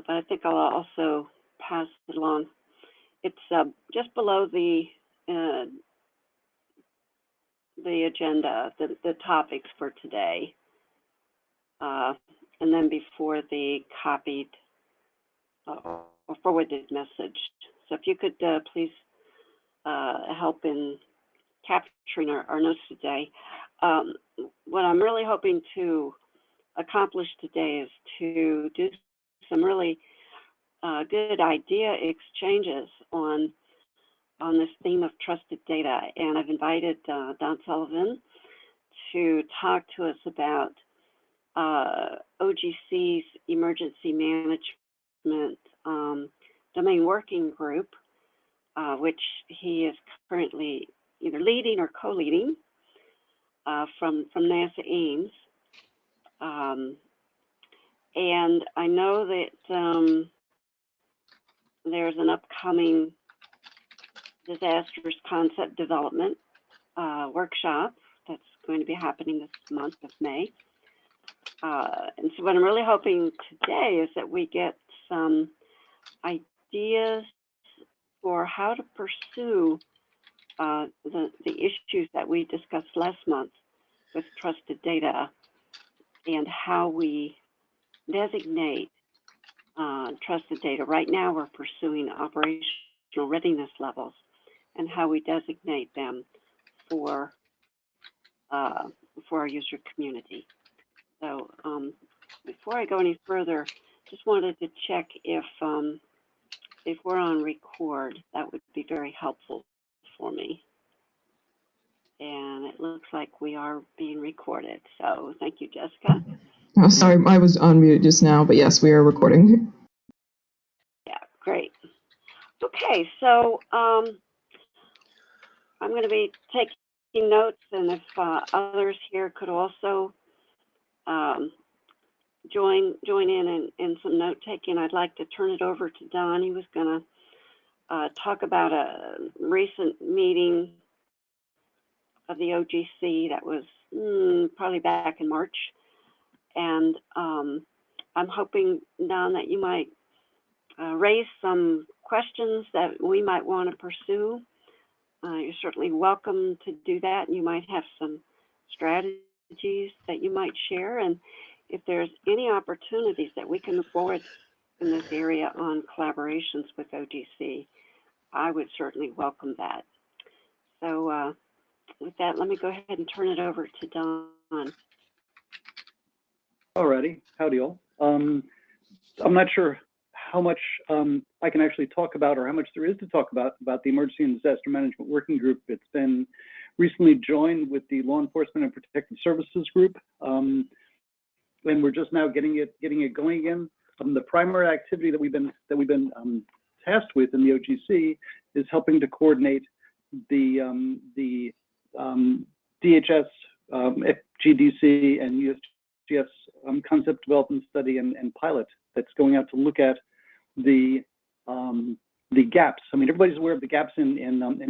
but I think I'll also pass it along. It's just below the agenda, the topics for today, and then before the copied or forwarded message. So if you could please help in capturing our notes today. What I'm really hoping to accomplish today is to do some really good idea exchanges on this theme of trusted data. And I've invited Don Sullivan to talk to us about OGC's Emergency Management Domain Working Group, which he is currently either leading or co-leading from NASA Ames. And I know that there's an upcoming disasters concept development workshop that's going to be happening this month of May. And so what I'm really hoping today is that we get some ideas for how to pursue the issues that we discussed last month with trusted data and how we designate trusted data. Right now we're pursuing operational readiness levels and how we designate them for our user community. So before I go any further, just wanted to check if we're on record. That would be very helpful for me. And it looks like we are being recorded. So thank you, Jessica. Oh, sorry, I was on mute just now, but yes, we are recording. Yeah, great. Okay, so I'm going to be taking notes, and if others here could also join in some note taking, I'd like to turn it over to Don. He was going to talk about a recent meeting of the OGC that was probably back in March. And I'm hoping, Don, that you might raise some questions that we might want to pursue. You're certainly welcome to do that. And you might have some strategies that you might share. And if there's any opportunities that we can move forward in this area on collaborations with OGC, I would certainly welcome that. So with that, let me go ahead and turn it over to Don. Alrighty, howdy all. I'm not sure how much I can actually talk about, or how much there is to talk about the Emergency and Disaster Management Working Group. It's been recently joined with the Law Enforcement and Protective Services Group, and we're just now getting it going again. The primary activity that we've been tasked with in the OGC is helping to coordinate the DHS, FGDC, and USGS concept development study and pilot that's going out to look at the gaps. I mean, everybody's aware of the gaps in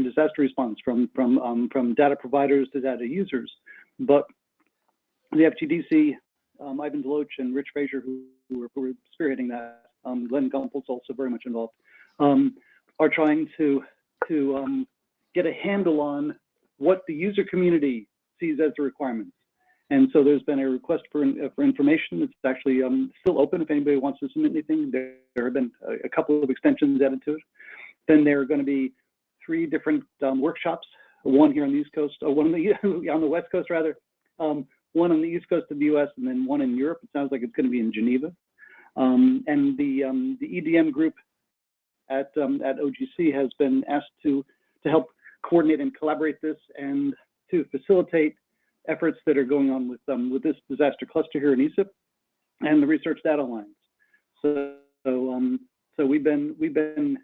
disaster response from data providers to data users, but the FGDC, Ivan Deloach and Rich Frazier, who were spearheading that, Glenn Gumpel's also very much involved, are trying to get a handle on what the user community sees as the requirements. And so there's been a request for information. It's actually still open if anybody wants to submit anything. There have been a couple of extensions added to it. Then there are going to be 3 different workshops, one here on the East Coast, one on the West Coast rather, one on the East Coast of the US, and then one in Europe. It sounds like it's going to be in Geneva. And the EDM group at OGC has been asked to help coordinate and collaborate this and to facilitate efforts that are going on with this disaster cluster here in ESIP and the research data lines. So we've been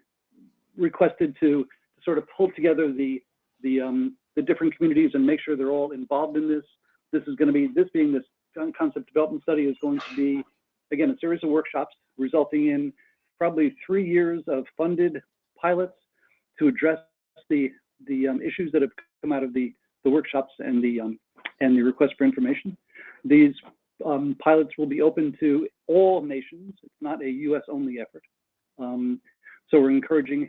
requested to sort of pull together the different communities and make sure they're all involved in this. This being this concept development study is going to be, again, a series of workshops resulting in probably 3 years of funded pilots to address the issues that have come out of the workshops and the request for information. These pilots will be open to all nations. It's not a U.S. only effort. So we're encouraging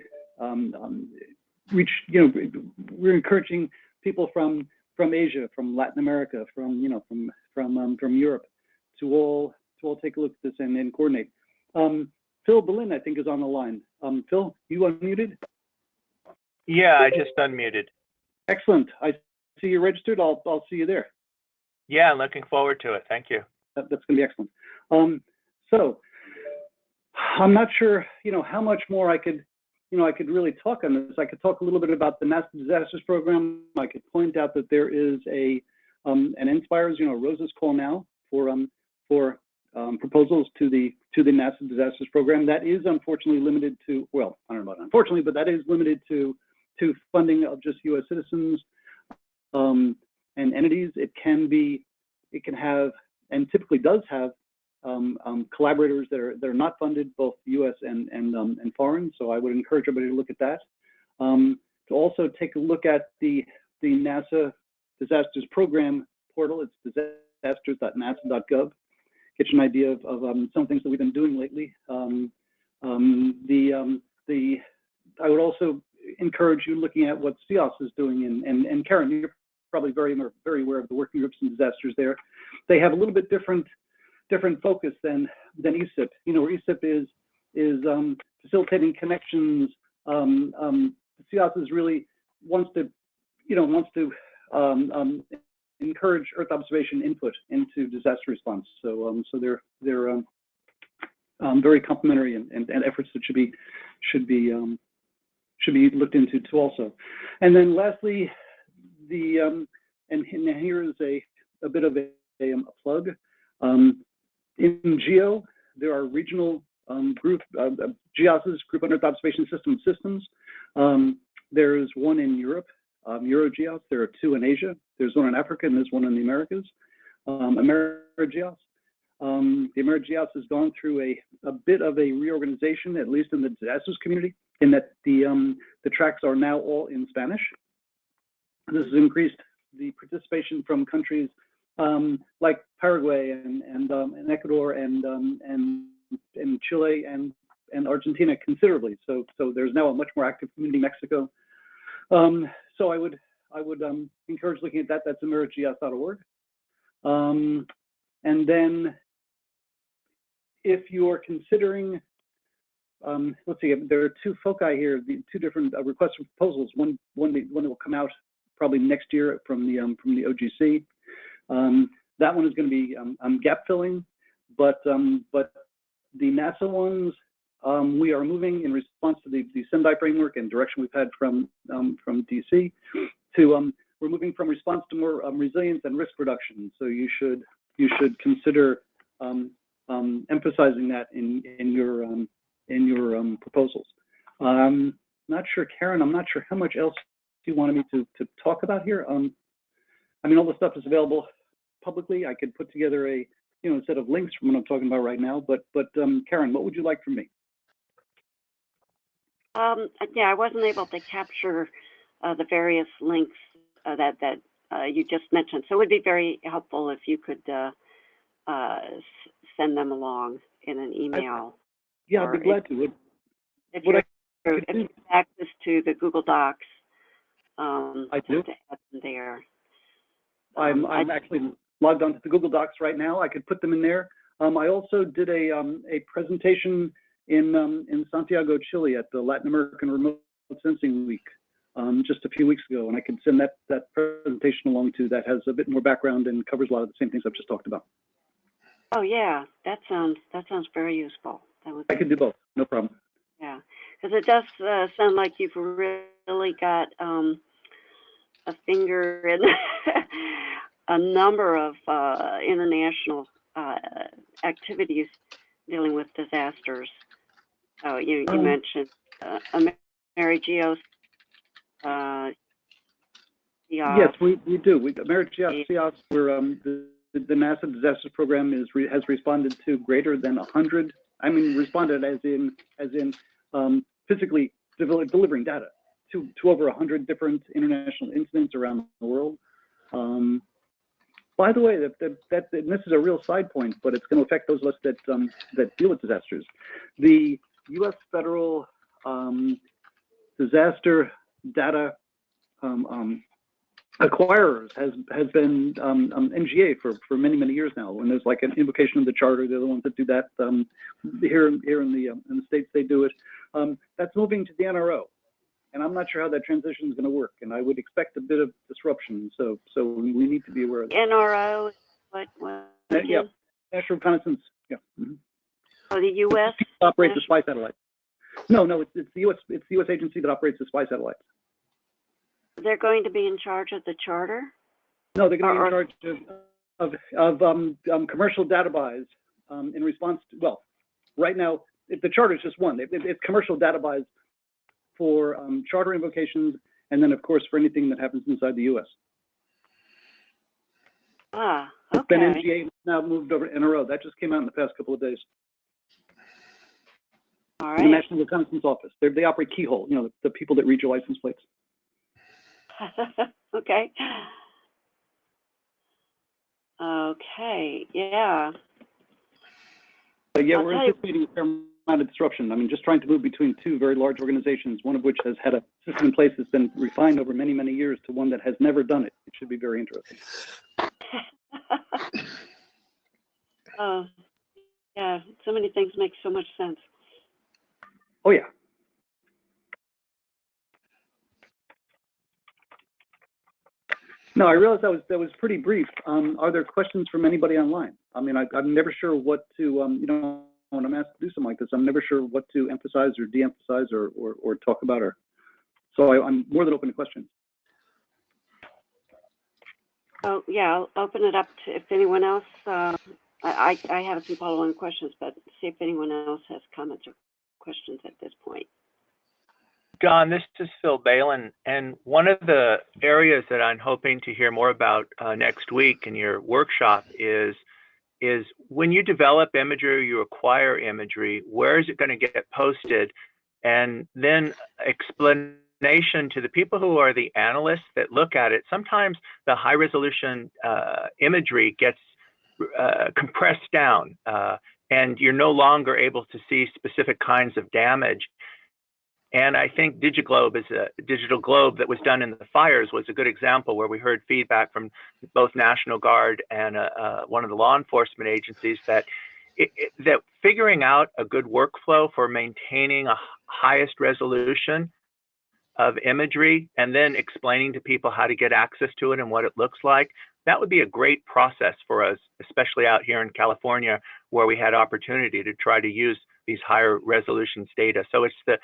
we're encouraging people from Asia, from Latin America, from Europe to all take a look at this and coordinate. Phil Berlin, I think, is on the line. Phil, you unmuted? Yeah, I just unmuted. Excellent. I see you registered. I'll see you there. Yeah, looking forward to it. Thank you. That's going to be excellent. So I'm not sure, how much more I could really talk on this. I could talk a little bit about the NASA Disasters Program. I could point out that there is an Inspires, Rosa's Call now for proposals to the NASA Disasters Program. That is unfortunately limited to, well, I don't know about unfortunately, but that is limited to funding of just U.S. citizens and entities. It can have, and typically does have, collaborators that are not funded, both U.S. and foreign. So I would encourage everybody to look at that. To also take a look at the NASA Disasters Program portal. It's disasters.nasa.gov. Get you an idea of some things that we've been doing lately. I would also encourage you looking at what CEOS is doing, and Karen, you're probably very aware of the working groups and disasters there. They have a little bit different focus than ESIP. Where ESIP is facilitating connections. CEOS is really wants to encourage Earth observation input into disaster response. So they're very complementary and efforts that should be looked into too also. And then lastly, and here is a bit of a plug. In GEO, there are regional GEOS's, Group on Earth Observation Systems. There's one in Europe, EuroGEOS. There are two in Asia. There's one in Africa, and there's one in the Americas. AmeriGEOS. The AmeriGEOS has gone through a bit of a reorganization, at least in the disasters community, in that the tracks are now all in Spanish. This has increased the participation from countries like Paraguay and Ecuador and Chile and Argentina considerably. So there's now a much more active community in Mexico. So I would encourage looking at that. That's amerigeos.org. And then if you are considering, let's see, there are two foci here, the two different requests for proposals. One that will come out probably next year from the OGC. That one is going to be gap filling, but the NASA ones, we are moving in response to the Sendai framework and direction we've had from DC to we're moving from response to more resilience and risk reduction. So you should consider emphasizing that in your proposals. Not sure, Karen. I'm not sure how much else you wanted me to talk about here. I mean, all the stuff is available publicly. I could put together a set of links from what I'm talking about right now. But Karen, what would you like from me? Yeah, I wasn't able to capture the various links that you just mentioned. So it would be very helpful if you could send them along in an email. Yeah, I'd be glad to. If you have access to the Google Docs, I do. to add them there. I'm actually logged onto the Google Docs right now. I could put them in there. I also did a presentation in Santiago, Chile at the Latin American Remote Sensing Week just a few weeks ago, and I could send that presentation along too. That has a bit more background and covers a lot of the same things I've just talked about. Oh yeah, that sounds very useful. I could do both, no problem. Yeah, because it does sound like you've really got a finger in a number of international activities dealing with disasters. So you mentioned AmeriGEOS. Yes, we do. AmeriGEOS, CEOS, the NASA Disasters Program has responded to greater than 100. I mean, responded as in physically delivering data to over 100 different international incidents around the world. By the way, and this is a real side point, but it's going to affect those of us that deal with disasters. The U.S. federal disaster data acquirers has been NGA for many years now. When there's like an invocation of the charter, they're the ones that do that. Here in the States, they do it. That's moving to the NRO. And I'm not sure how that transition is going to work, and I would expect a bit of disruption. So we need to be aware of that. NRO, what Yeah, National Reconnaissance. Yeah. Mm-hmm. Oh, the U.S. operates the spy satellites. No, it's the U.S. It's the U.S. agency that operates the spy satellites. They're going to be in charge of the charter? No, they're going to be in charge of commercial data buys in response to, well, right now the charter is just one. It's commercial data buys for charter invocations, and then of course for anything that happens inside the U.S. Ah, It's been okay. NGA, now moved over to NRO. That just came out in the past couple of days. All The right. National Reconnaissance Office. They operate Keyhole, you know, the people that read your license plates. Okay. Okay, yeah. But yeah, I'll we're tell you- anticipating a fair amount of disruption. I mean, just trying to move between two very large organizations, one of which has had a system in place that's been refined over many years to one that has never done it. It should be very interesting. Oh, yeah, so many things make so much sense. Oh yeah. No, I realized that was pretty brief. Are there questions from anybody online? I mean, I'm never sure what to, you know, when I'm asked to do something like this, I'm never sure what to emphasize or de-emphasize or talk about. So I'm more than open to questions. Oh, yeah, I'll open it up to if anyone else, I have some follow-on questions, but see if anyone else has comments or questions at this point. Don, this is Phil Balin, and one of the areas that I'm hoping to hear more about next week in your workshop is when you develop imagery, you acquire imagery, where is it going to get posted? And then explanation to the people who are the analysts that look at it. Sometimes the high resolution imagery gets compressed down and you're no longer able to see specific kinds of damage. And I think Digital Globe that was done in the fires was a good example where we heard feedback from both National Guard and one of the law enforcement agencies that that figuring out a good workflow for maintaining a highest resolution of imagery and then explaining to people how to get access to it and what it looks like, that would be a great process for us, especially out here in California, where we had opportunity to try to use these higher resolutions data. So it's the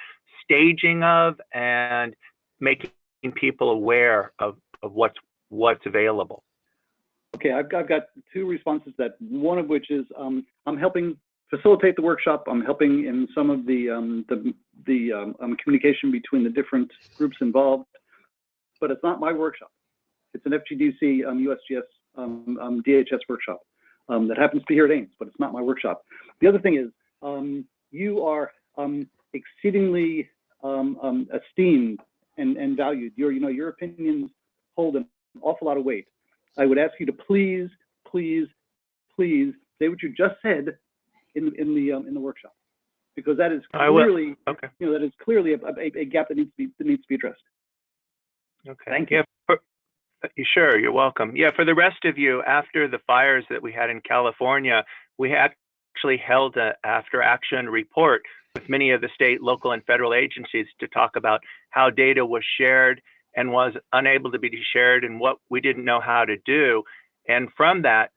staging of and making people aware of what's available. Okay, I've got two responses to that. One of which is I'm helping facilitate the workshop. I'm helping in some of the communication between the different groups involved, but it's not my workshop. It's an FGDC USGS DHS workshop that happens to be here at Ames, but it's not my workshop. The other thing is you are exceedingly esteemed and valued. Your opinions hold an awful lot of weight. I would ask you to please say what you just said in the workshop, because that is clearly that is clearly a gap that needs to be addressed. Okay. Thank you. Yeah, sure, you're welcome. Yeah, for the rest of you, after the fires that we had in California, we actually held an after-action report with many of the state, local, and federal agencies to talk about how data was shared and was unable to be shared and what we didn't know how to do. And from that,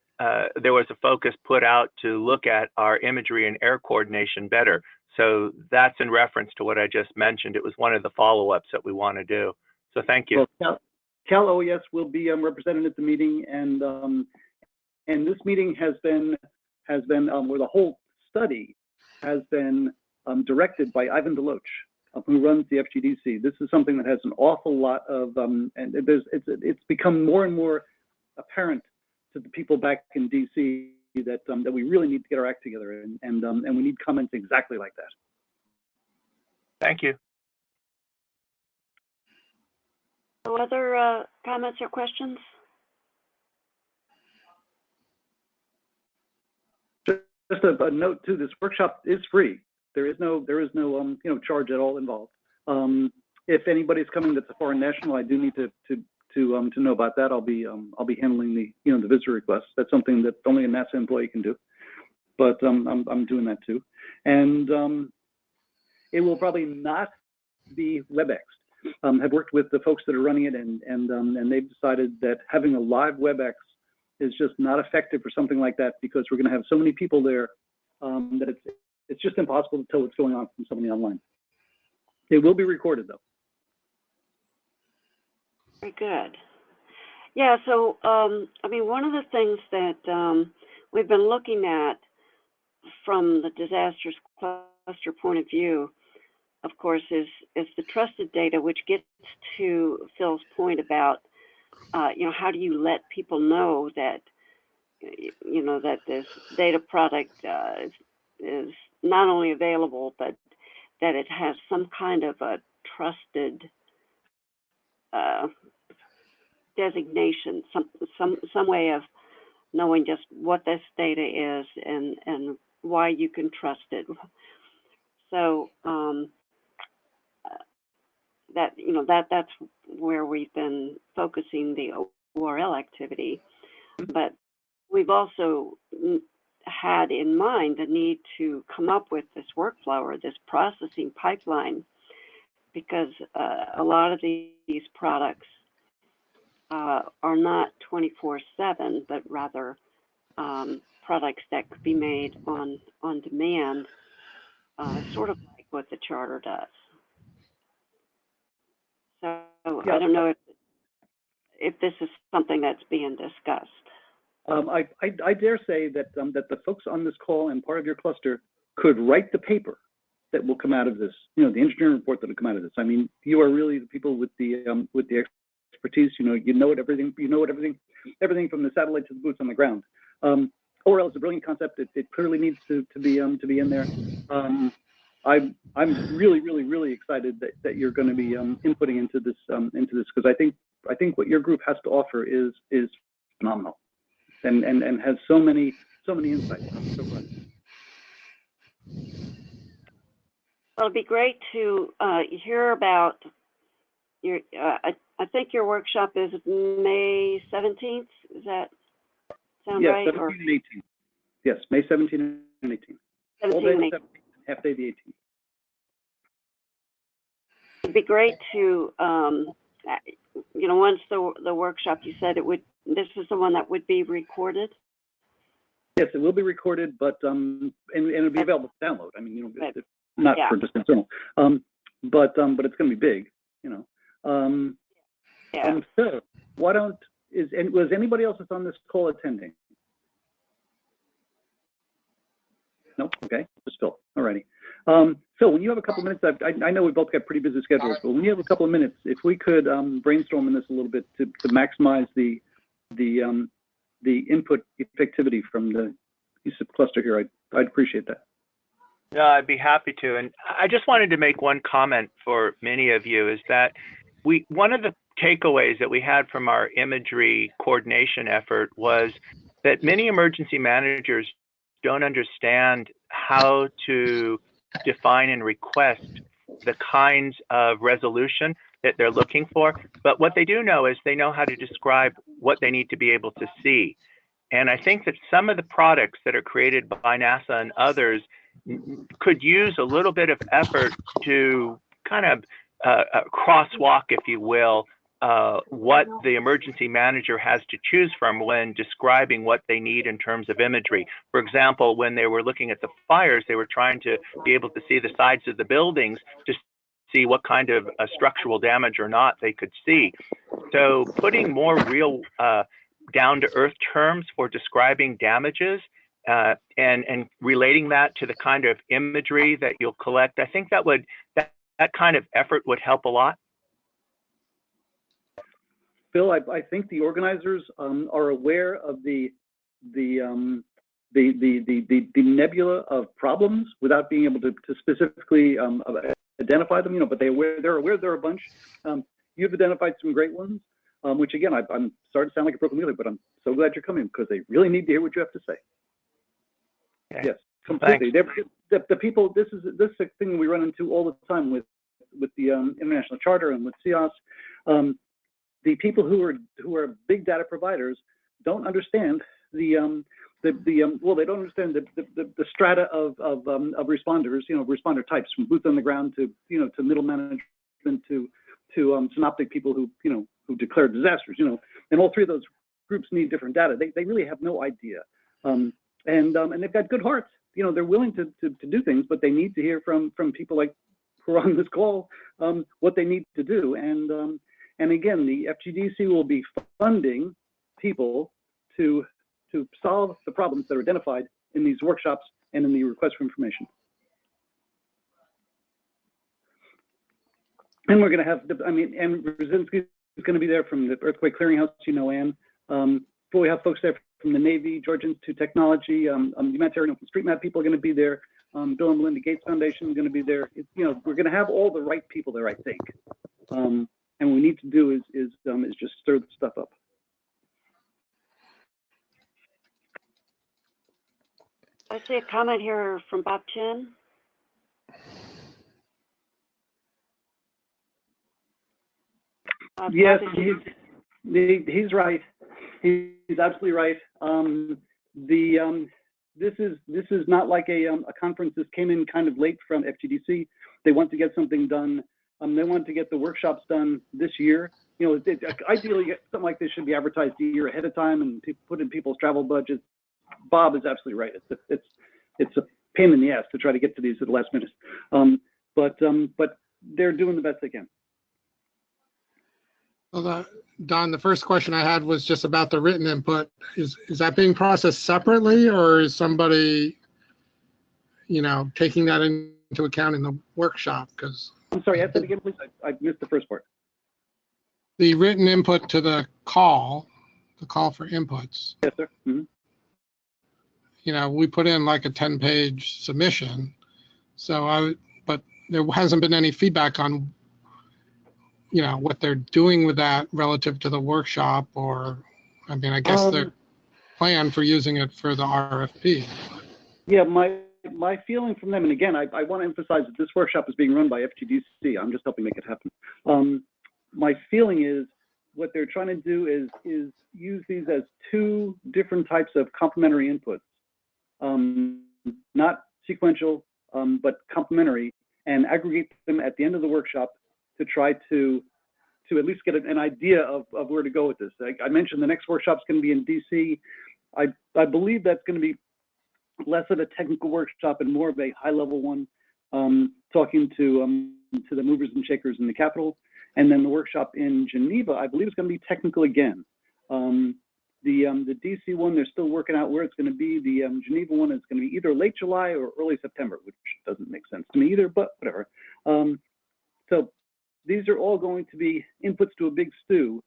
there was a focus put out to look at our imagery and air coordination better. So that's in reference to what I just mentioned. It was one of the follow-ups that we want to do. So thank you. Well, Cal OES will be represented at the meeting, and this meeting has been where the whole study has been directed by Ivan Deloach, who runs the FGDC. This is something that has an awful lot of, and it's become more and more apparent to the people back in DC that we really need to get our act together, and we need comments exactly like that. Thank you. No other comments or questions? just a note too. This workshop is free. There is no charge at all involved. If anybody's coming that's a foreign national, I do need to know about that. I'll be handling the the visitor requests. That's something that only a NASA employee can do. But I'm doing that too, and it will probably not be WebEx. I've worked with the folks that are running it, and they've decided that having a live WebEx is just not effective for something like that, because we're going to have so many people there that it's just impossible to tell what's going on from somebody online. It will be recorded though. Very good. Yeah, so I mean, one of the things that we've been looking at from the disasters cluster point of view, of course, is the trusted data, which gets to Phil's point about, how do you let people know that, that this data product is not only available, but that it has some kind of a trusted designation, some way of knowing just what this data is and why you can trust it. So that's where we've been focusing the ORL activity, but we've also had in mind the need to come up with this workflow or this processing pipeline, because a lot of these products are not 24/7, but rather products that could be made on demand, sort of like what the charter does. So yeah. I don't know if this is something that's being discussed. I dare say that that the folks on this call and part of your cluster could write the paper that will come out of this. The engineering report that will come out of this. I mean, you are really the people with the expertise. Everything from the satellite to the boots on the ground. ORL is a brilliant concept. It clearly needs to be in there. I'm really excited that you're going to be inputting into this because I think what your group has to offer is phenomenal, and has so many insights. So fun. Well, it'd be great to hear about your. I think your workshop is May 17th. Does that sound right? Yes, 17 and 18. Yes, May 17 and 18. 17 and 18. Half day the 18th. It'd be great to, once the workshop, you said this is the one that would be recorded? Yes, it will be recorded, but and it'll be available to download. I mean, it's not for just internal, but it's going to be big, So why was anybody else that's on this call attending? No, okay, just Phil. Alrighty. Phil, when you have a couple of minutes, I know we both got pretty busy schedules, but when you have a couple of minutes, if we could brainstorm on this a little bit to maximize the input effectivity from the ESIP cluster here, I'd appreciate that. Yeah, I'd be happy to. And I just wanted to make one comment for many of you is that one of the takeaways that we had from our imagery coordination effort was that many emergency managers don't understand how to define and request the kinds of resolution that they're looking for. But what they do know is they know how to describe what they need to be able to see. And I think that some of the products that are created by NASA and others could use a little bit of effort to kind of crosswalk, if you will, what the emergency manager has to choose from when describing what they need in terms of imagery. For example, when they were looking at the fires, they were trying to be able to see the sides of the buildings to see what kind of structural damage or not they could see. So putting more real down-to-earth terms for describing damages and relating that to the kind of imagery that you'll collect, I think that kind of effort would help a lot. Phil, I think the organizers are aware of the nebula of problems without being able to specifically identify them. But they're aware there are a bunch. You've identified some great ones, which again, I'm sorry to sound like a broken wheeler, but I'm so glad you're coming because they really need to hear what you have to say. Okay. Yes, completely. The people. This is a thing we run into all the time with the International Charter and with CIOS. The people who are big data providers don't understand they don't understand the strata of responders, responder types, from boots on the ground to to middle management to synoptic people who declare disasters, and all three of those groups need different data. They really have no idea, and they've got good hearts. They're willing to do things, but they need to hear from people like who are on this call what they need to do. And again, the FGDC will be funding people to solve the problems that are identified in these workshops and in the request for information. And we're going to have, Anne Brzezinski is going to be there from the Earthquake Clearinghouse, Anne. We have folks there from the Navy, Georgia Institute of Technology, humanitarian OpenStreetMap people are going to be there. Bill and Melinda Gates Foundation is going to be there. We're going to have all the right people there, I think. And what we need to do is just stir the stuff up. I see a comment here from Bob Chin. Yes, he's right. He's absolutely right. This is not like a conference. This came in kind of late from FGDC. They want to get something done. They want to get the workshops done this year. Ideally, something like this should be advertised a year ahead of time and put in people's travel budgets. Bob is absolutely right. It's a pain in the ass to try to get to these at the last minute. But they're doing the best they can. Well, Don, the first question I had was just about the written input. Is that being processed separately, or is somebody, taking that into account in the workshop? Because I'm sorry, ask that again, please. I missed the first part. The written input to the call for inputs. Yes, sir. Mm-hmm. We put in like a 10-page submission. But there hasn't been any feedback on what they're doing with that relative to the workshop, or I guess their plan for using it for the RFP. Yeah, my feeling from them, and again, I want to emphasize that this workshop is being run by FGDC. I'm just helping make it happen. My feeling is what they're trying to do is use these as two different types of complementary inputs, not sequential, but complementary, and aggregate them at the end of the workshop to try to at least get an idea of where to go with this. I mentioned the next workshop's going to be in DC. I believe that's going to be less of a technical workshop and more of a high-level one, talking to the movers and shakers in the Capitol. And then the workshop in Geneva, I believe, is going to be technical again. The DC one, they're still working out where it's going to be. The Geneva one is going to be either late July or early September, which doesn't make sense to me either, but whatever. So these are all going to be inputs to a big stew,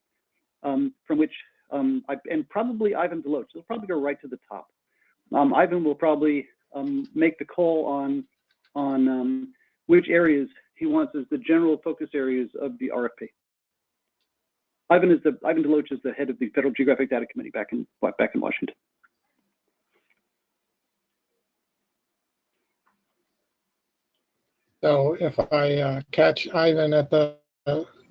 from which, and probably Ivan Deloach, they'll probably go right to the top. Ivan will probably make the call on which areas he wants as the general focus areas of the RFP. Ivan Deloach is the head of the Federal Geographic Data Committee back in Washington. So if I catch Ivan at the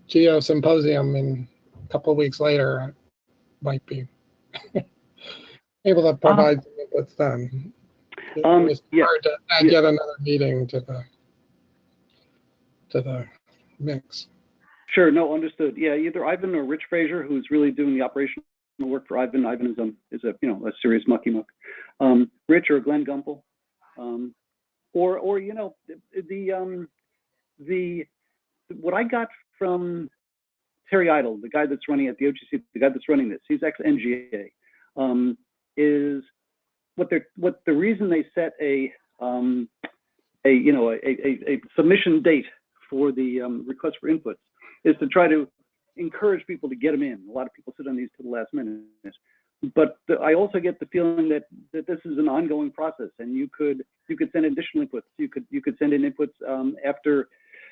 Geo Symposium in a couple of weeks later, I might be able to provide some inputs then. It's hard to add yet another meeting to the mix. Sure, no, understood. Yeah, either Ivan or Rich Frazier, who's really doing the operational work for Ivan. Ivan is a serious mucky muck. Rich or Glenn Gumpel, or what I got from Terry Idle, the guy that's running at the OGC, the guy that's running this, he's ex-NGA, is what the reason they set a submission date for the request for inputs is to try to encourage people to get them in. A lot of people sit on these to the last minute, but I also get the feeling that this is an ongoing process, and you could send additional inputs. You could send in inputs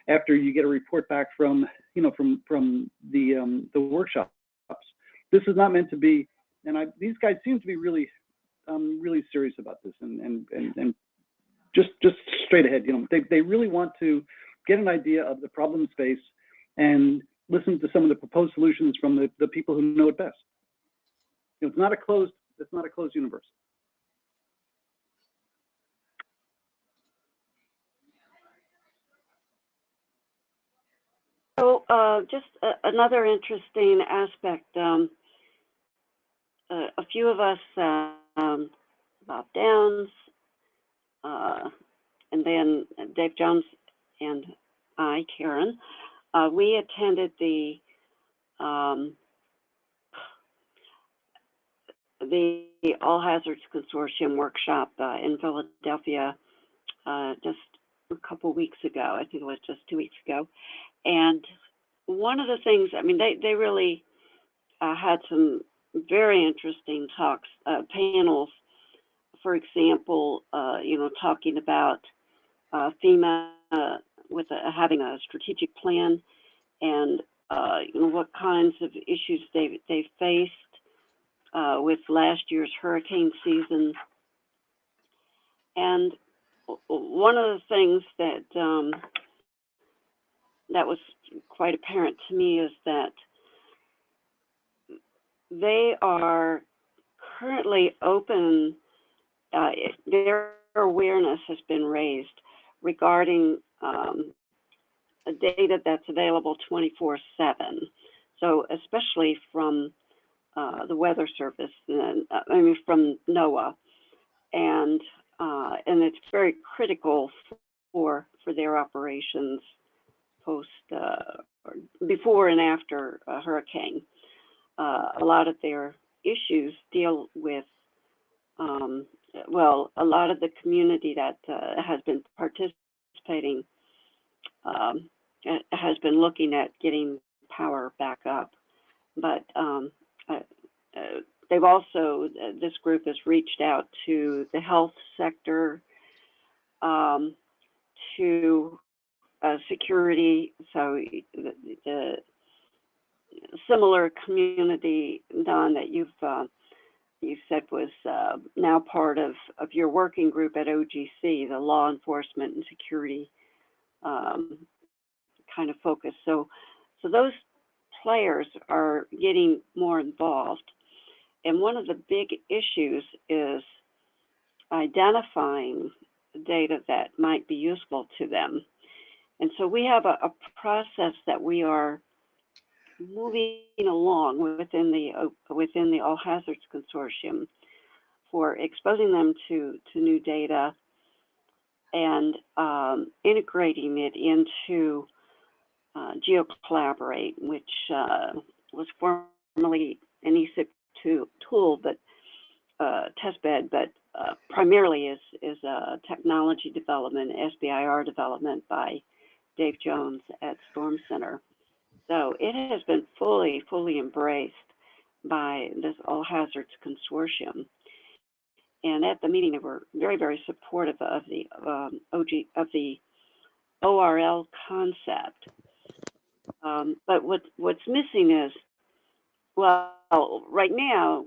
after you get a report back from the workshops. This is not meant to be, and these guys seem to be really really serious about this and just straight ahead. You know, they really want to get an idea of the problem space and listen to some of the proposed solutions from the people who know it best. You know, it's not a closed universe. So just another interesting aspect. A few of us, Bob Downs, and then Dave Jones and I, Karen, we attended the All Hazards Consortium workshop in Philadelphia just a couple weeks ago. I think it was just 2 weeks ago. And one of the things, I mean, they really had some very interesting talks, panels, for example, you know, talking about FEMA with having a strategic plan and, you know, what kinds of issues they faced with last year's hurricane season. And one of the things that that was quite apparent to me is that they are currently open, their awareness has been raised regarding data that's available 24/7. So especially from the Weather Service, and I mean from NOAA, and it's very critical for their operations post, before and after a hurricane. A lot of their issues deal with, well, a lot of the community that has been participating has been looking at getting power back up. But they've also, this group has reached out to the health sector, to security, so the similar community, Don, that you said was now part of your working group at OGC, the law enforcement and security kind of focus. So those players are getting more involved. And one of the big issues is identifying data that might be useful to them. And so we have a process that we are moving along within the All Hazards Consortium for exposing them to new data and integrating it into GeoCollaborate, which was formerly an ESIP tool, but testbed, but primarily is technology development, SBIR development by Dave Jones at Storm Center. So it has been fully embraced by this All Hazards Consortium. And at the meeting, they were very supportive of the ORL concept. But what's missing is, well, right now,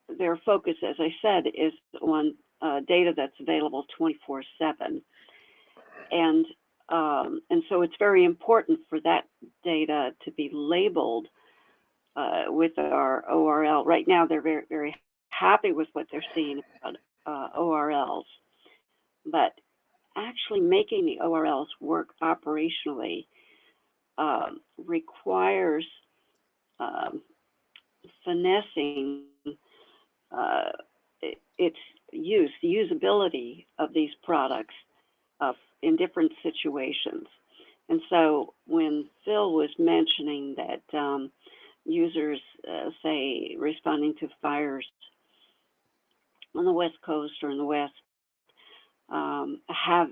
their focus, as I said, is on data that's available 24/7. And so it's very important for that data to be labeled with our ORL. Right now, they're very happy with what they're seeing about ORLs, but actually making the ORLs work operationally requires finessing its use, the usability of these products in different situations. And so when Phil was mentioning that users, say, responding to fires on the West Coast or in the West, have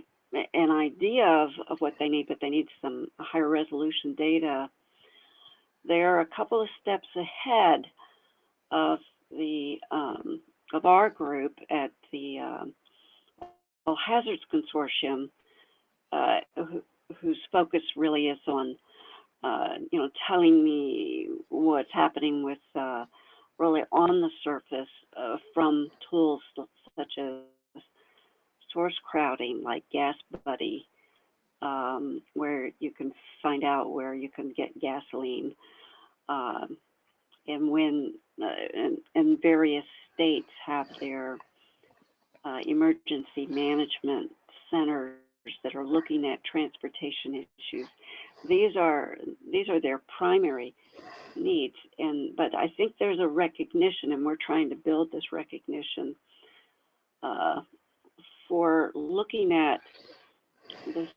an idea of what they need, but they need some higher resolution data, they're a couple of steps ahead of the of our group at the All Hazards Consortium, whose focus really is on, you know, telling me what's happening with really on the surface from tools such as source crowding, like Gas Buddy, where you can find out where you can get gasoline, and when and various states have their emergency management centers that are looking at transportation issues. These are their primary needs, but I think there's a recognition, and we're trying to build this recognition for looking at this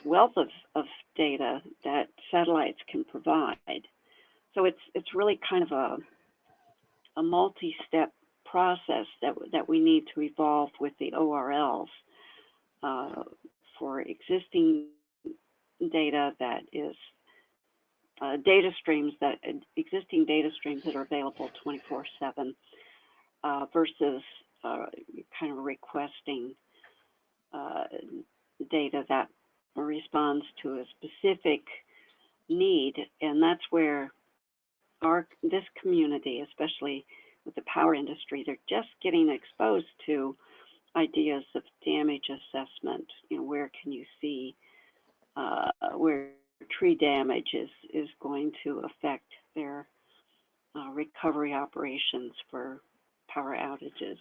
wealth of data that satellites can provide. So it's really kind of a multi-step process that we need to evolve with the ORLs for existing data that is existing data streams that are available 24/7 versus kind of requesting data that responds to a specific need, and that's where this community, especially with the power industry, they're just getting exposed to ideas of damage assessment. Where can you see where tree damage is going to affect their recovery operations for power outages,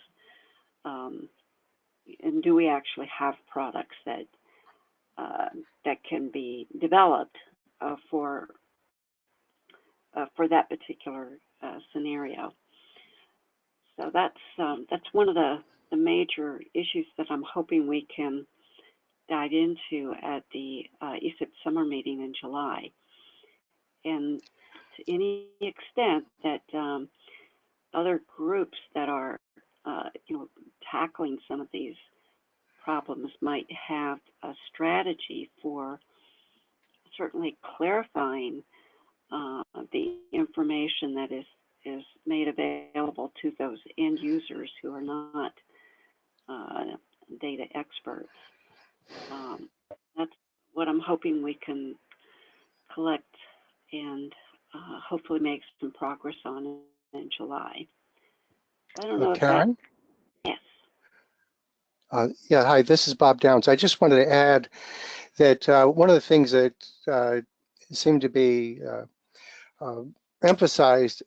and do we actually have products that can be developed for that particular scenario. So that's one of the major issues that I'm hoping we can dive into at the ESIP Summer Meeting in July. And to any extent that other groups that are tackling some of these problems might have a strategy for certainly clarifying the information that is made available to those end users who are not data experts. That's what I'm hoping we can collect and hopefully make some progress on in July. I don't know if Karen? Yes. Yeah, hi, this is Bob Downs. I just wanted to add that one of the things that seemed to be emphasized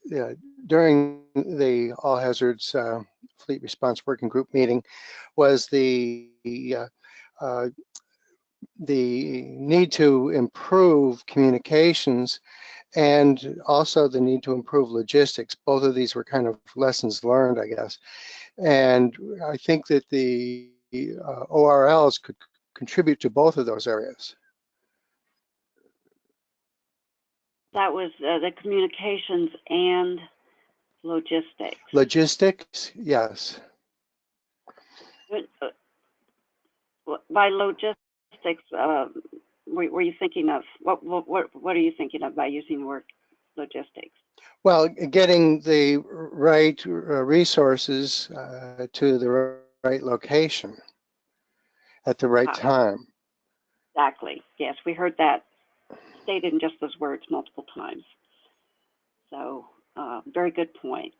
during the All Hazards Fleet Response Working Group meeting was the need to improve communications and also the need to improve logistics. Both of these were kind of lessons learned, I guess. And I think that the ORLs could contribute to both of those areas. That was the communications and logistics. Logistics, yes. By logistics, were you thinking of what are you thinking of by using the word logistics? Well, getting the right resources to the right location at the right time. Exactly. Yes, we heard that stated in just those words multiple times. So, very good point.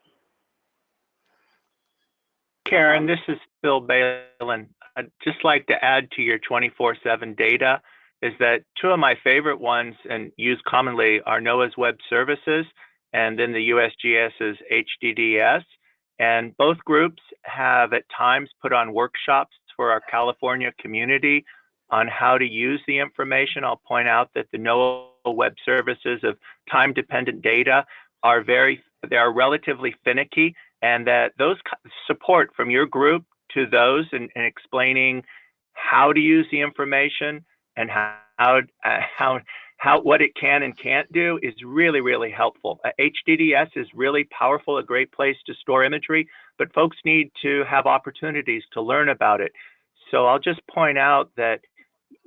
Karen, this is Phil Balin. I'd just like to add to your 24/7 data is that two of my favorite ones and used commonly are NOAA's Web Services and then the USGS's HDDS. And both groups have at times put on workshops for our California community on how to use the information. I'll point out that the NOAA Web Services of time-dependent data are relatively finicky, and that those support from your group to those and explaining how to use the information and what it can and can't do is really, really helpful. HDDS is really powerful, a great place to store imagery, but folks need to have opportunities to learn about it. So I'll just point out that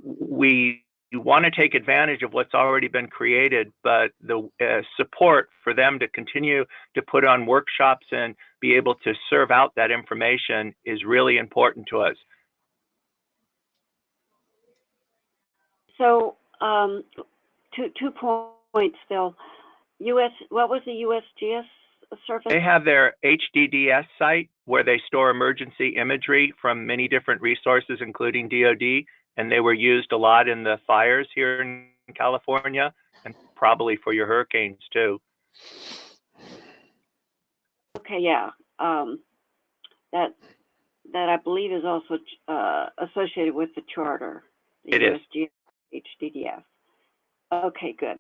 we want to take advantage of what's already been created, but the support for them to continue to put on workshops and be able to serve out that information is really important to us. So, two points, Phil. What was the USGS service? They have their HDDS site where they store emergency imagery from many different resources, including DoD, and they were used a lot in the fires here in California and probably for your hurricanes too. Okay, yeah. That I believe is also associated with the charter, the It is. USGS HDDS. Okay, good.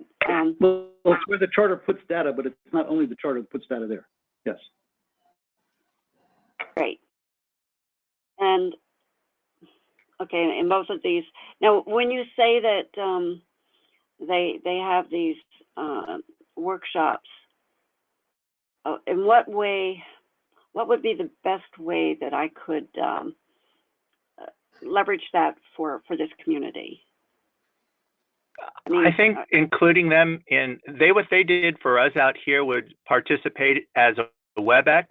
Well, it's where the charter puts data, but it's not only the charter that puts data there. Yes. Great. And okay, in both of these. Now, when you say that they have these workshops, in what way? What would be the best way that I could leverage that for this community? I think including them in what they did for us out here would participate as a WebEx,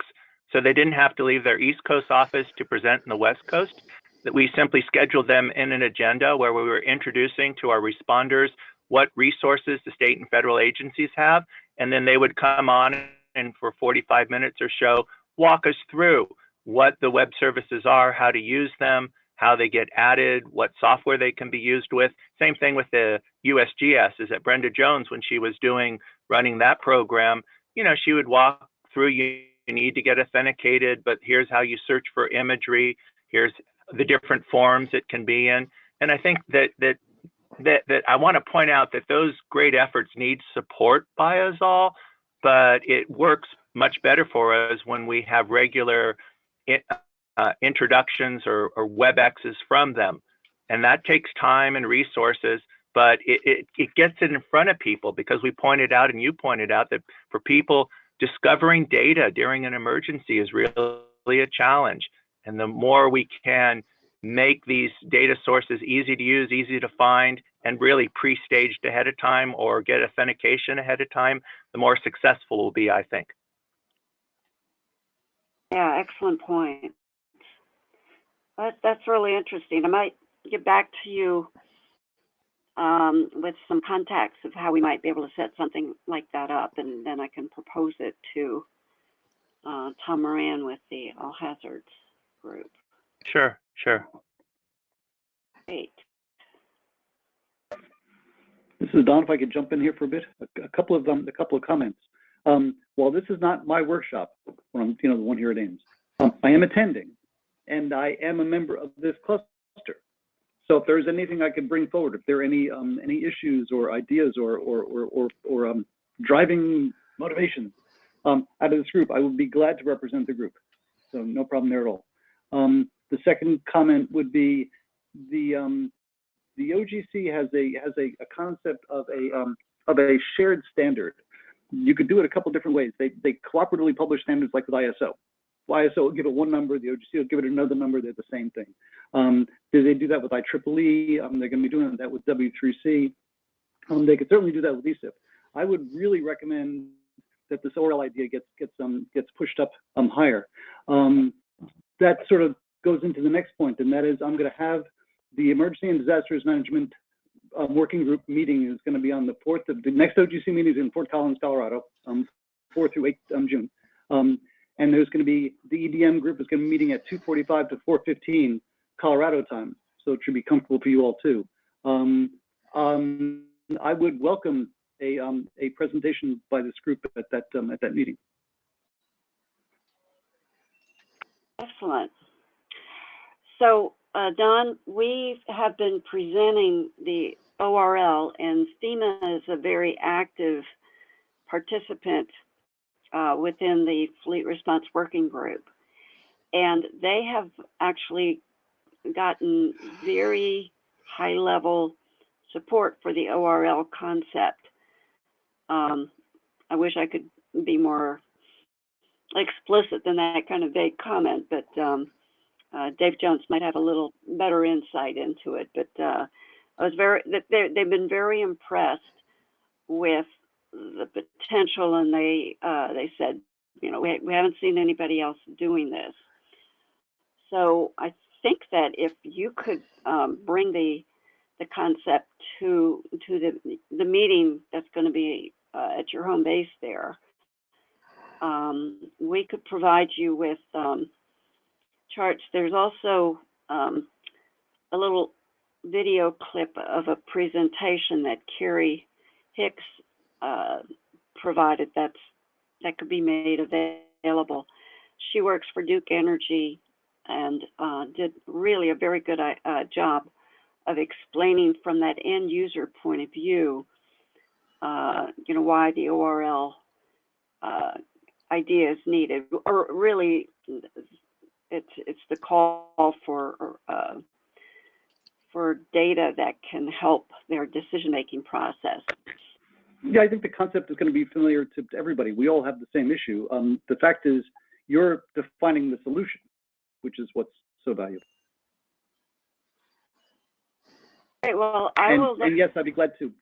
so they didn't have to leave their East Coast office to present in the West Coast. That we simply scheduled them in an agenda where we were introducing to our responders what resources the state and federal agencies have, and then they would come on and for 45 minutes or so walk us through what the web services are, how to use them, how they get added, what software they can be used with. Same thing with the USGS, is that Brenda Jones, when she was running that program, she would walk through, you need to get authenticated, but here's how you search for imagery, here's the different forms it can be in. And I think that I want to point out that those great efforts need support by us all, but it works much better for us when we have regular introductions or WebExes from them. And that takes time and resources, but it gets it in front of people, because we pointed out, and you pointed out, that for people, discovering data during an emergency is really a challenge. And the more we can make these data sources easy to use, easy to find, and really pre-staged ahead of time or get authentication ahead of time, the more successful we'll be, I think. Yeah, excellent point. That's really interesting. I might get back to you with some contacts of how we might be able to set something like that up, and then I can propose it to Tom Moran with the All Hazards group. Sure. Great. This is Don. If I could jump in here for a bit, a couple of comments. While this is not my workshop, when I'm the one here at Ames, I am attending, and I am a member of this cluster. So if there's anything I could bring forward, if there are any issues or ideas or driving motivations out of this group, I would be glad to represent the group. So no problem there at all. The second comment would be the OGC has a concept of a shared standard. You could do it a couple different ways. They cooperatively publish standards like with ISO. ISO will give it one number, the OGC will give it another number, they're the same thing. They do that with IEEE, they're going to be doing that with W3C. They could certainly do that with ESIP. I would really recommend that this ORL idea gets pushed up higher. That sort of goes into the next point, and that is I'm going to have the Emergency and Disasters Management Working Group meeting is going to be on the 4th of the next OGC meeting is in Fort Collins, Colorado, 4 through 8 June. And there's going to be the EDM group is going to be meeting at 2:45 to 4:15 Colorado time, so it should be comfortable for you all too. I would welcome a presentation by this group at that meeting. Excellent. So, Don, we have been presenting the ORL, and FEMA is a very active participant within the Fleet Response Working Group. And they have actually gotten very high-level support for the ORL concept. I wish I could be more explicit than that kind of vague comment, but Dave Jones might have a little better insight into it. But they've been very impressed with the potential, and they said, we haven't seen anybody else doing this. So I think that if you could bring the concept to the meeting that's going to be at your home base there, we could provide you with charts. There's also a little video clip of a presentation that Carrie Hicks provided that could be made available. She works for Duke Energy and did really a very good job of explaining from that end user point of view, why the ORL idea is needed, or really it's the call for data that can help their decision-making process. Yeah, I think the concept is going to be familiar to everybody. We all have the same issue. The fact is, you're defining the solution, which is what's so valuable. Great. Well, and yes, I'd be glad to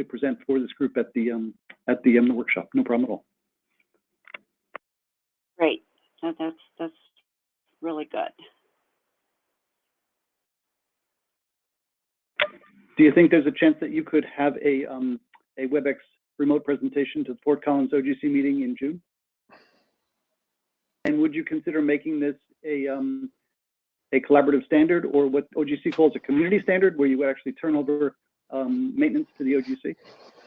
present for this group at the workshop. No problem at all. Great. That's really good. Do you think there's a chance that you could have a WebEx remote presentation to the Fort Collins OGC meeting in June? And would you consider making this a collaborative standard, or what OGC calls a community standard, where you would actually turn over maintenance to the OGC?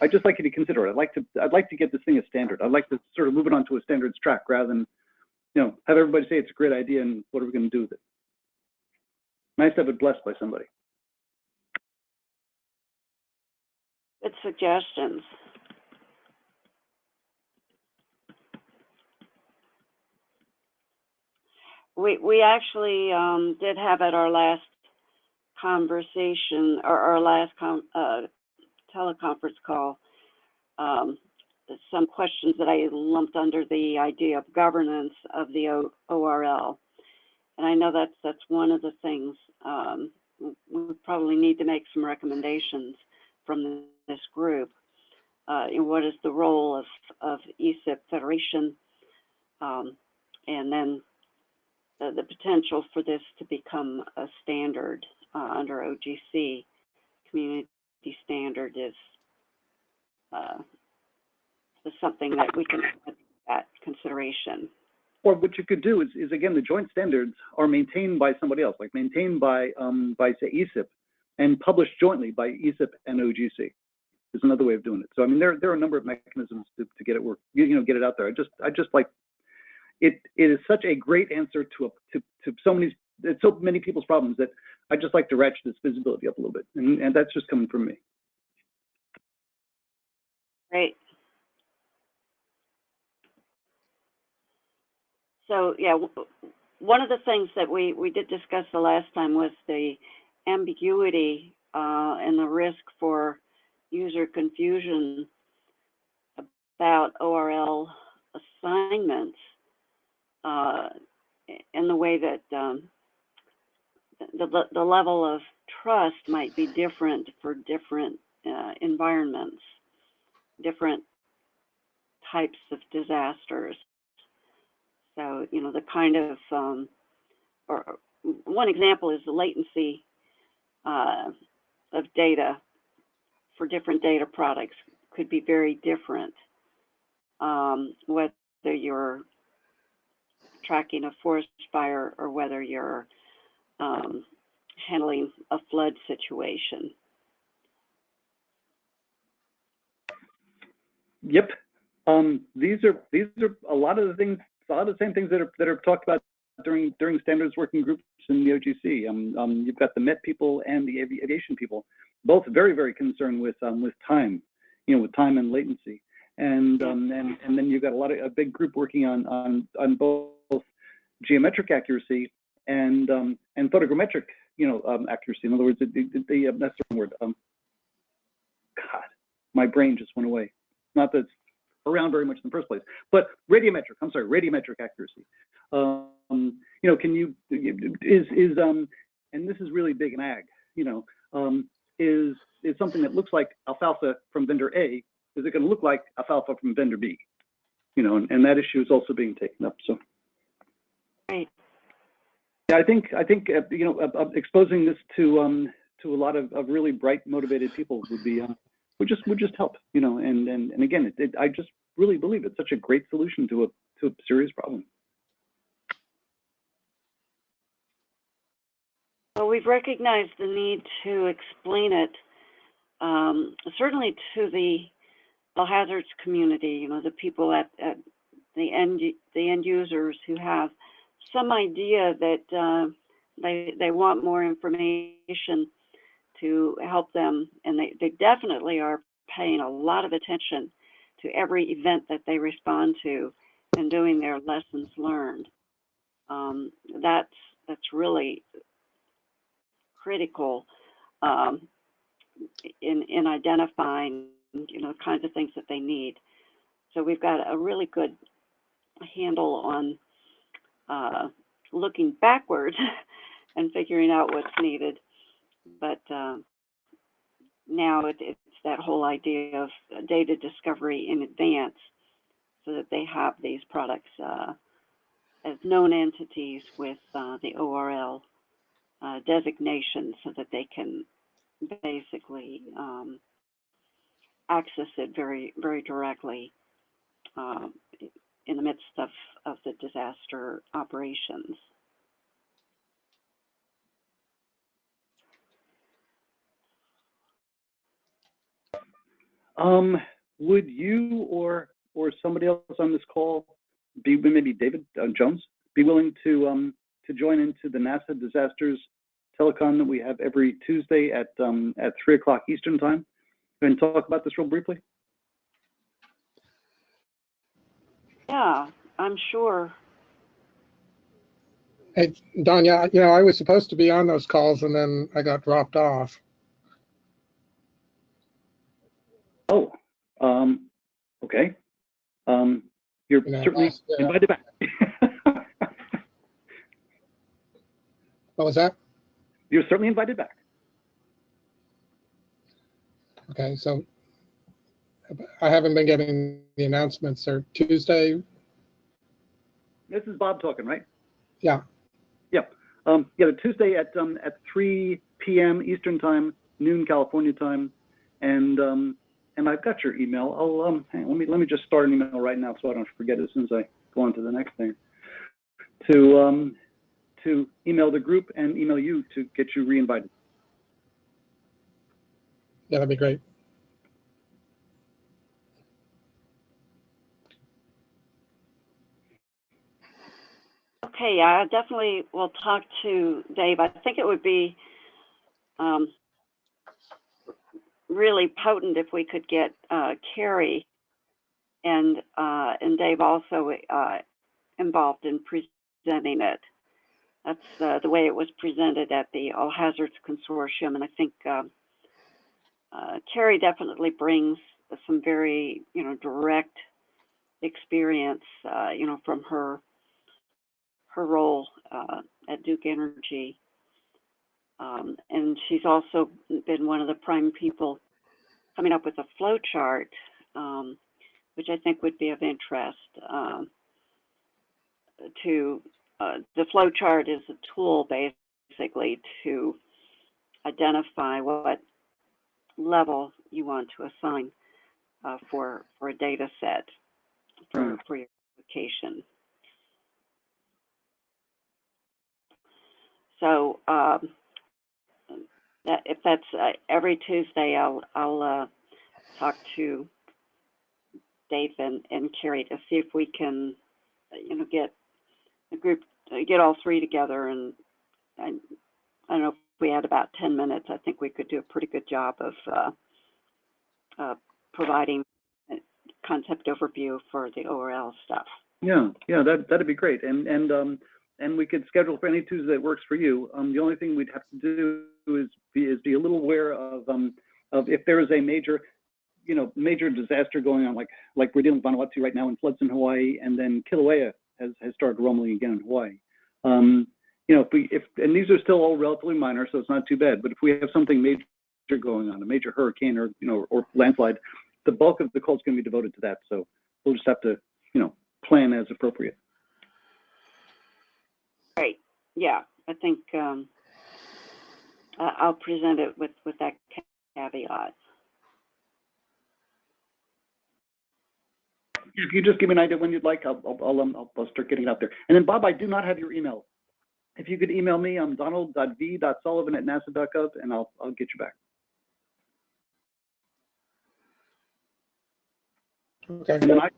I'd just like you to consider it. I'd like to get this thing a standard. I'd like to sort of move it onto a standards track rather than, have everybody say it's a great idea and what are we going to do with it? Nice to have it blessed by somebody. Good suggestions. We actually did have at our last conversation, or our last teleconference call, some questions that I lumped under the idea of governance of the ORL. And I know that's one of the things. We probably need to make some recommendations from this group. What is the role of ESIP Federation, and then the potential for this to become a standard under OGC. Community standard is something that we can put at consideration. Or what you could do is again, the joint standards are maintained by somebody else, like maintained by say ESIP, and published jointly by ESIP and OGC. Is another way of doing it. So I mean, there are a number of mechanisms to get it work, get it out there. I just like it. It is such a great answer to so many people's problems that I just like to ratchet this visibility up a little bit, and that's just coming from me. Great. So yeah, one of the things that we did discuss the last time was the ambiguity and the risk for user confusion about ORL assignments, and the way that the level of trust might be different for different environments, different types of disasters. So, the kind of, or one example is the latency of data for different data products could be very different, whether you're tracking a forest fire or whether you're handling a flood situation. Yep. These are a lot of the things, a lot of the same things that are talked about during standards working groups in the OGC. You've got the Met people and the aviation people, both very, very concerned with time, with time and latency, and then you've got a big group working on both geometric accuracy and photogrammetric accuracy. In other words, that's the wrong word. God, my brain just went away. Not that it's around very much in the first place, but radiometric. I'm sorry, radiometric accuracy. Can you and this is really big in ag. Is something that looks like alfalfa from vendor A, is it going to look like alfalfa from vendor B? And that issue is also being taken up. So, right. Yeah, I think exposing this to a lot of really bright, motivated people would just help. And again, really believe it's such a great solution to a serious problem. Well, we've recognized the need to explain it, certainly to the all hazards community, the people at the end users who have some idea that they want more information to help them, and they definitely are paying a lot of attention to every event that they respond to and doing their lessons learned. That's really critical in identifying the kinds of things that they need. So we've got a really good handle on looking backwards and figuring out what's needed. But now it's that whole idea of data discovery in advance, so that they have these products as known entities with the ORL designation, so that they can basically access it very, very directly in the midst of the disaster operations. Would you or somebody else on this call, maybe David Jones, be willing to join into the NASA Disasters Telecon that we have every Tuesday at 3 o'clock Eastern time, and talk about this real briefly? Yeah, I'm sure. Hey, Don, yeah, I was supposed to be on those calls and then I got dropped off. Oh, okay. You're certainly invited back. What was that? You're certainly invited back. Okay, so I haven't been getting the announcements. Or Tuesday? This is Bob talking, right? Yeah. Yep. Yeah, Tuesday at 3 p.m. Eastern time, noon California time, and I've got your email. I'll hang on, let me just start an email right now so I don't forget as soon as I go on to the next thing. To email the group and email you to get you re-invited. Yeah, that'd be great. Okay, I definitely will talk to Dave. I think it would be really potent if we could get Carrie and Dave also involved in presenting it. That's the way it was presented at the All Hazards Consortium, and I think Carrie definitely brings some very direct experience from her role at Duke Energy, and she's also been one of the prime people coming up with a flow chart, which I think would be of interest to the flow chart is a tool basically to identify what level you want to assign for a data set for your application. So if that's every Tuesday, I'll talk to Dave and Carrie to see if we can, get the group, get all three together. And I don't know, if we had about 10 minutes, I think we could do a pretty good job of providing a concept overview for the ORL stuff. Yeah, that'd be great. And we could schedule for any Tuesday that works for you. The only thing we'd have to do is be a little aware of if there is a major disaster going on, like we're dealing with Vanuatu right now, and floods in Hawaii, and then Kilauea has started rumbling again in Hawaii. And these are still all relatively minor, so it's not too bad. But if we have something major going on, a major hurricane or landslide, the bulk of the call is going to be devoted to that. So we'll just have to plan as appropriate. Great. Yeah, I think I'll present it with that caveat. If you just give me an idea when you'd like, I'll start getting it out there. And then Bob, I do not have your email. If you could email me, I'm donald.v.sullivan@nasa.gov, and I'll get you back. Okay. And then I've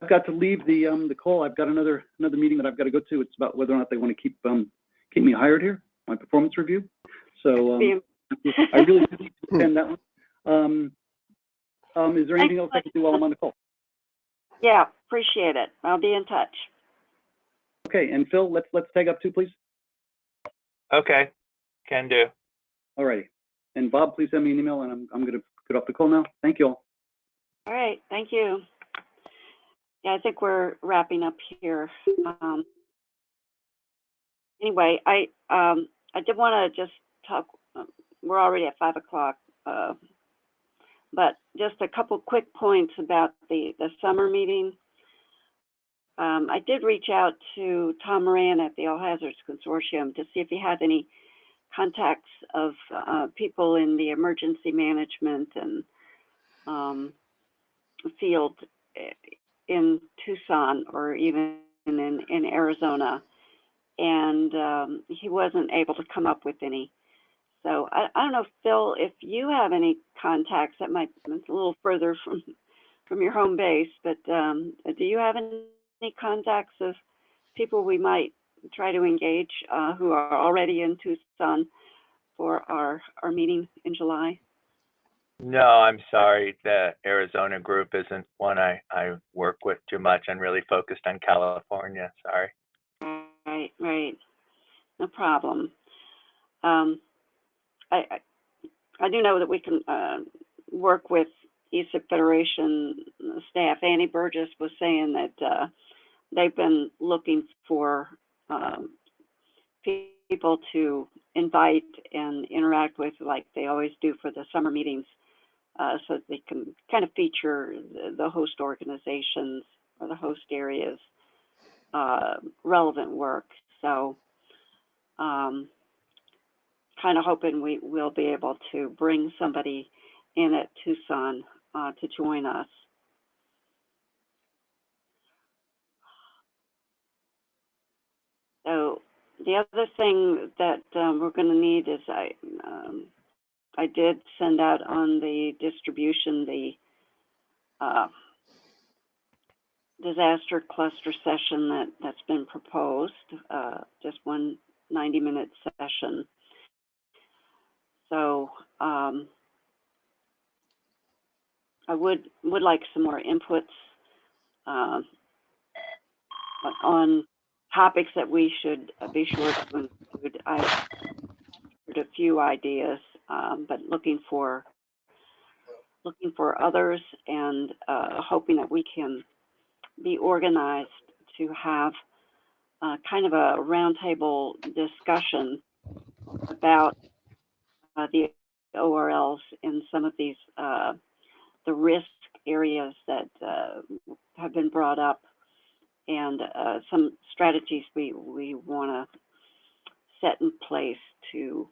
got to leave the call. I've got another meeting that I've got to go to. It's about whether or not they want to keep me hired here, my performance review. So I really do need to attend that one. Is there anything else I can do while I'm on the call? Yeah, appreciate it. I'll be in touch. Okay, and Phil, let's tag up too, please. Okay, can do. All righty. And Bob, please send me an email, and I'm going to get off the call now. Thank you all. All right, thank you. Yeah, I think we're wrapping up here. Anyway, I did want to just talk. We're already at 5 o'clock, but just a couple quick points about the summer meeting. I did reach out to Tom Moran at the All Hazards Consortium to see if he had any contacts of people in the emergency management and field in Tucson or even in Arizona, and he wasn't able to come up with any. So I don't know, Phil, if you have any contacts that might, it's a little further from your home base, but do you have any contacts of people we might try to engage who are already in Tucson for our meeting in July? No, I'm sorry. The Arizona group isn't one I work with too much. I'm really focused on California. Sorry. Right. No problem. I do know that we can work with ESIP Federation staff. Annie Burgess was saying that they've been looking for people to invite and interact with, like they always do for the summer meetings, so that they can kind of feature the host organizations or the host areas' relevant work. So kind of hoping we will be able to bring somebody in at Tucson to join us. So the other thing that we're going to need is I did send out on the distribution the disaster cluster session that's been proposed, just one 90-minute session. So I would like some more inputs on topics that we should be sure to include. I've heard a few ideas, but looking for others, and hoping that we can be organized to have kind of a roundtable discussion about the ORLs in some of these the risk areas that have been brought up, and some strategies we want to set in place to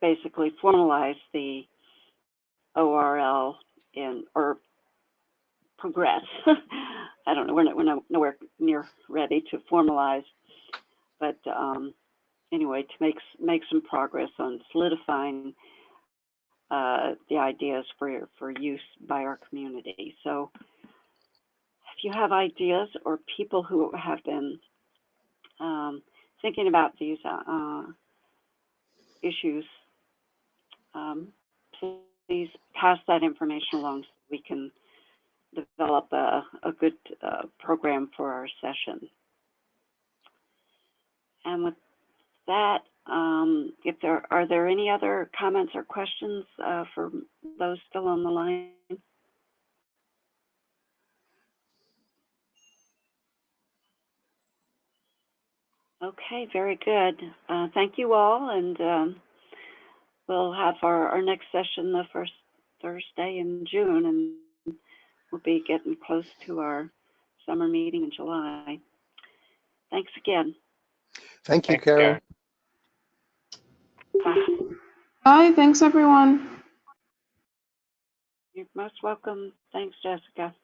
basically formalize the ORL or progress. I don't know, we're nowhere near ready to formalize, but anyway, to make some progress on solidifying the ideas for use by our community. So if you have ideas or people who have been thinking about these issues, please pass that information along so we can develop a good program for our session. And with that, are there any other comments or questions for those still on the line? Okay, very good. Thank you all, and we'll have our next session the first Thursday in June, and we'll be getting close to our summer meeting in July. Thanks again. Thank you, Thanks, Karen. Bye. Bye. Thanks, everyone. You're most welcome. Thanks, Jessica.